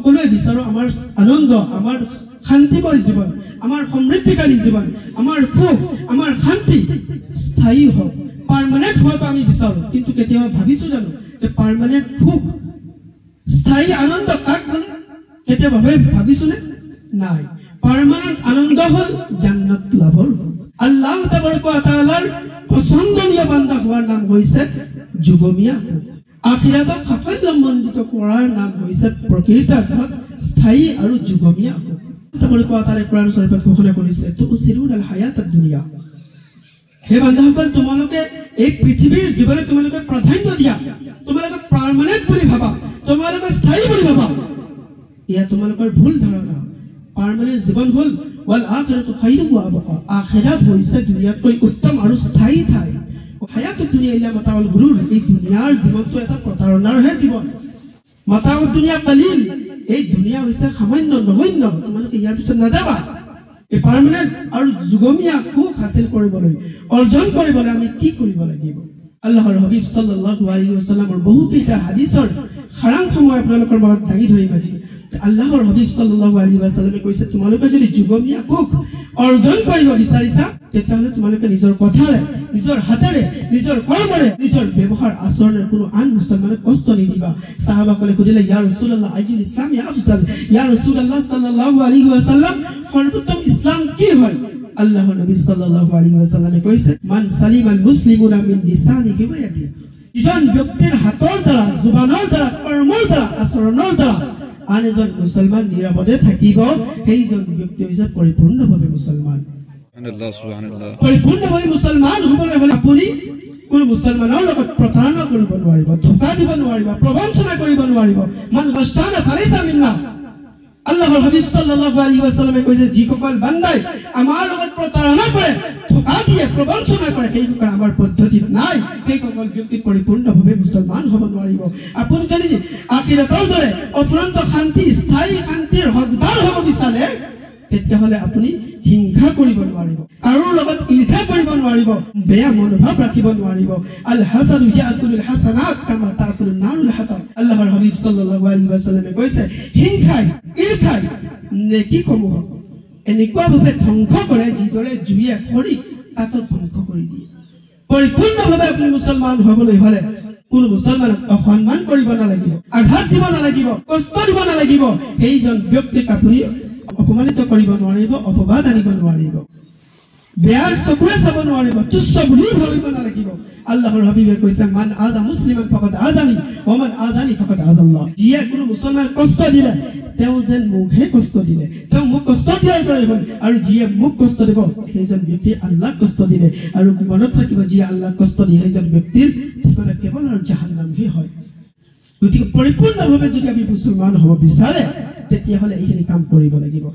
সকলোৱে বিচাৰো আমাৰ আনন্দ, আমাৰ শান্তিময় জীৱন, আমাৰ সমৃদ্ধিশালী জীৱন, আমাৰ সুখ, আমাৰ শান্তি স্থায়ী হওক, পাৰ্মানেণ্ট হোৱাটো আমি বিচাৰো। কিন্তু কেতিয়াবা ভাবিছো জানো যে পাৰ্মানেণ্ট সুখ, স্থায়ী আনন্দ কাক বোলে? কেতিয়াবা ভাবিছোনে? নাই। পাৰ্মানেণ্ট আনন্দ হল জান্নাত লাভৰ সুখ। আল্লাহ তাবাৰক ওয়া তাআলাৰ পছন্দনীয় বান্দা হোৱাৰ নাম হৈছে যুগমীয়া সুখ। আখিৰাতক সাফল্যমণ্ডিত কৰাৰ নাম হৈছে প্ৰকৃত অৰ্থত স্থায়ী আৰু যুগমীয়া সুখ। তাবাৰক ওয়া তাআলাই কোৰআন শৰীফত ঘোষণা কৰিছে তু'ছিৰুনাল হায়াতাদ দুনিয়া। হে বান্দাসকল, তোমালোকে এই পৃথিৱীৰ জীৱনে তোমালোকে প্ৰাধান্য দিয়া, তোমালোকে পাৰ্মানেণ্ট বুলি ভাবা, তোমালোকে স্থায়ী বুলি ভাবা। এয়া তোমালোকৰ ভুল ধাৰণা। পাৰ্মানেণ্ট জীৱন হল ওয়াল আখিৰাতু খায়ৰুন ওয়া আবকা। আখিৰাত হৈছে দুনিয়াতকৈ উত্তম আৰু স্থায়ী ঠাই। হায়াতুদ দুনিয়া ইল্লা মাতাউল গুৰুৰ। এই দুনিয়াৰ জীৱনটো এটা প্ৰতাৰণাৰহে জীৱন। মাতাউদ দুনিয়া কালিল। এই দুনিয়া হৈছে সামান্য, নগণ্য। তোমালোকে ইয়াৰ পিছত নাযাবা। এই পাৰ্মানেণ্ট আৰু যুগমীয়া সুখ হাসিল কৰিবলৈ, অৰ্জন কৰিবলৈ আমি কি কৰিব লাগিব? আল্লাহৰ হাবিব সাল্লাল্লাহু আলাইহি ওয়াসাল্লামৰ বহুকেইটা হাদিসৰ সাৰাংশ মই আপোনালোকৰ মাজত দাঙি ধৰিম আজি। আল্লাহৰ হাবিব সাল্লাল্লাহু আলাইহি ওয়াসাল্লামে কৈছে, তোমালোকে যদি যুগমীয়া সুখ অৰ্জন কৰিব বিচাৰিছা, তেতিয়াহ'লে তোমালোকে নিজৰ কথাৰে, নিজৰ হাতেৰে, নিজৰ কৰ্মৰে, নিজৰ ব্যৱহাৰ আচৰণেৰে কোনো আন মুছলমানক কষ্ট নিদিবা। সাহাবাসকলে সুধিলে, ইয়া ৰাসূলুল্লাহ আইয়ুল ইসলামি আফদাল? ইয়া ৰাসূলুল্লাহ সাল্লাল্লাহু আলাইহি ওয়াসাল্লাম, সৰ্বোত্তম ইসলাম কি হয়? আল্লাহৰ নবী সাল্লাল্লাহু আলাইহি ওয়াসাল্লামে কৈছে, মান সালিমাল মুসলিমুনা মিন লিসানিহি ওয়া ইয়াদিহি। ইজন ব্যক্তিৰ হাতৰ দ্বাৰা, জুবানৰ দ্বাৰা, কৰ্মৰ দ্বাৰা, আচৰণৰ দ্বাৰা আন এজন মুছলমান নিৰাপদে থাকিব, সেইজন ব্যক্তি হৈছে পৰিপূৰ্ণভাৱে মুছলমান। পৰিপূৰ্ণভাৱে মুছলমান হ'বলৈ হ'লে আপুনি কোনো মুছলমানৰ লগত প্ৰতাৰণা কৰিব নোৱাৰিব, ধোকা দিব নোৱাৰিব, প্ৰবঞ্চনা কৰিব নোৱাৰিব। মান গাশানা ফালাইছা মিন্না। আল্লাহৰ হাবিব সাল্লাল্লাহু আলাইহি ওয়াসাল্লামে কৈছে, যিসকল বান্দাই আমাৰ লগত প্ৰতাৰণা কৰে, ধোকা দিয়ে, প্ৰবঞ্চনা কৰে, সেইসকল আমাৰ পদ্ধতিত নাই, সেইসকল ব্যক্তি পৰিপূৰ্ণভাৱে মুছলমান হ'ব নোৱাৰিব। আপুনি যদি আখিৰাতৰ দৰে অফুৰন্ত শান্তি, স্থায়ী শান্তিৰ হকদাৰ হ'ব বিচাৰে, তেতিয়াহ'লে আপুনি হিংসা কৰিব নোৱাৰিব, কাৰো লগত ঈৰ্ষা কৰিব নোৱাৰিব, বেয়া মনোভাৱ ৰাখিব নোৱাৰিব। আল হাসানু ইয়াকুলুল হাসানাত কামা তাকুলুন নাৰুল হাতাব। আল্লাহৰ হাবিব সাল্লাল্লাহু আলাইহি ওয়াসাল্লামে কৈছে, হিংসাই, ঈৰ্ষাই নেকিসমূহ এনেকুৱাভাৱে ধ্বংস কৰে, যিদৰে জুয়ে খৰি তাতো ধ্বংস কৰি দিয়ে। পৰিপূৰ্ণভাৱে আপুনি মুছলমান হ'বলৈ হ'লে কোনো মুছলমানক অসন্মান কৰিব নালাগিব, আঘাত দিব নালাগিব, কষ্ট দিব নালাগিব, সেইজন ব্যক্তিক আপুনি অপমানিত কৰিব নোৱাৰিব, অপবাদ আনিব নোৱাৰিব, বেয়াৰ চকুৰে চাব নোৱাৰিব, তুচ্ছ বুলি ভাবিব নালাগিব। আল্লাহৰ হাবিবে কৈছে, মান আদা মুছলিমান ফাকাদ আদানি ওয়া মান আদানি ফাকাদ আদাল্লাহ। যিয়ে কোনো মুছলমান কষ্ট দিলে, তেওঁ যেন মোকহে কষ্ট দিলে, তেওঁ মোক কষ্ট দিয়াৰ দৰে হ'ল, আৰু যিয়ে মোক কষ্ট দিব, সেইজন ব্যক্তি আল্লাহক কষ্ট দিলে। আৰু মনত ৰাখিব, যিয়ে আল্লাহক কষ্ট দিয়ে, সেইজন ব্যক্তিৰ ঠিকনা কেৱল আৰু জাহান্নামহে হয়। গতিকে পৰিপূৰ্ণভাৱে যদি আমি মুছলমান হ'ব বিচাৰে, তেতিয়াহ'লে এইখিনি কাম কৰিব লাগিব।